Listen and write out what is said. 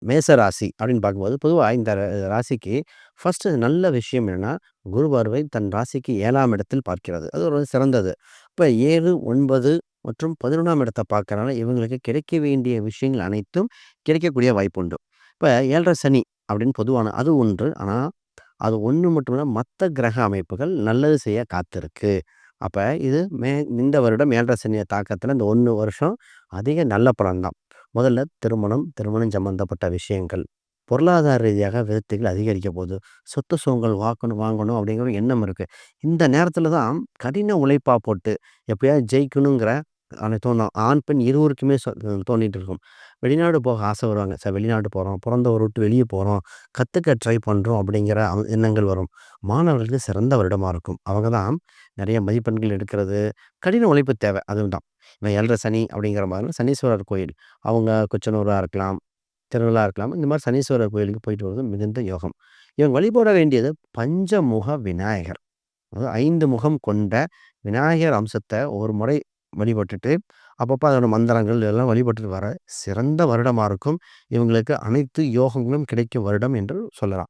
மேச ராசி அப்படின்னு பார்க்கும்போது, பொதுவா இந்த ராசிக்கு ஃபர்ஸ்ட்டு நல்ல விஷயம் என்னன்னா, குரு பார்வை தன் ராசிக்கு 7ஆம் இடத்தில் பார்க்கிறது. அது ஒரு சிறந்தது. இப்ப 7, 9 மற்றும் 11ஆம் இடத்த பார்க்கறனால, இவங்களுக்கு கிடைக்க வேண்டிய விஷயங்கள் அனைத்தும் கிடைக்கக்கூடிய வாய்ப்புண்டு. இப்ப 7 சனி அப்படின்னு பொதுவான அது ஒன்று. ஆனா, அது ஒண்ணு மட்டும் இல்ல, மத்த கிரக அமைப்புகள் நல்லது செய்ய காத்திருக்கு. அப்ப இது இந்த வருடம் 7 சனிய தாக்கத்துல இந்த 1 வருஷம் அதிக நல்ல பலன் தான். முதல்ல திருமணம், திருமணம் சம்பந்தப்பட்ட விஷயங்கள். பொருளாதார ரீதியாக விருத்திகள் அதிகரிக்க போது. சொத்து சுகங்கள் வாங்கணும் அப்படிங்கிற ஒரு எண்ணம் இருக்கு. இந்த நேரத்துல தான் கடின உழைப்பா போட்டு எப்படியாவது ஜெயிக்கணுங்கிற தோணும். ஆண், பெண் இருவருக்குமே தோணிட்டு இருக்கும். வெளிநாடு போக ஆசை வருவாங்க. சார் வெளிநாடு போறோம், பிறந்த ஊர விட்டு வெளிய போறோம், கத்துக்க ட்ரை பண்றோம் அப்படிங்கிற எண்ணங்கள் வரும். மாணவர்களுக்கு சிறந்த வருடமா இருக்கும். அவங்க தான் நெறைய மதிப்பெண்கள் எடுக்கிறது, கடின உழைப்பு தேவை. அதுதான். இவன் 7 சனி அப்படிங்கிற மாதிரி சனீஸ்வரர் கோயில். அவங்க குச்சனூரா இருக்கலாம், திருவிழா இருக்கலாம். இந்த மாரி சனீஸ்வரர் கோயிலுக்கு போயிட்டு வருவது மிகுந்த யோகம். இவங்க வழிபட வேண்டியது பஞ்சமுக விநாயகர். அதாவது 5 முகம் கொண்ட விநாயகர் அம்சத்த ஒரு முறை வழிபட்டுட்டு, அப்பப்ப அதோட மந்திரங்கள் இதெல்லாம் வழிபட்டுட்டு வர சிறந்த வருடமா இருக்கும். இவங்களுக்கு அனைத்து யோகங்களும் கிடைக்கும் வருடம் என்று சொல்லலாம்.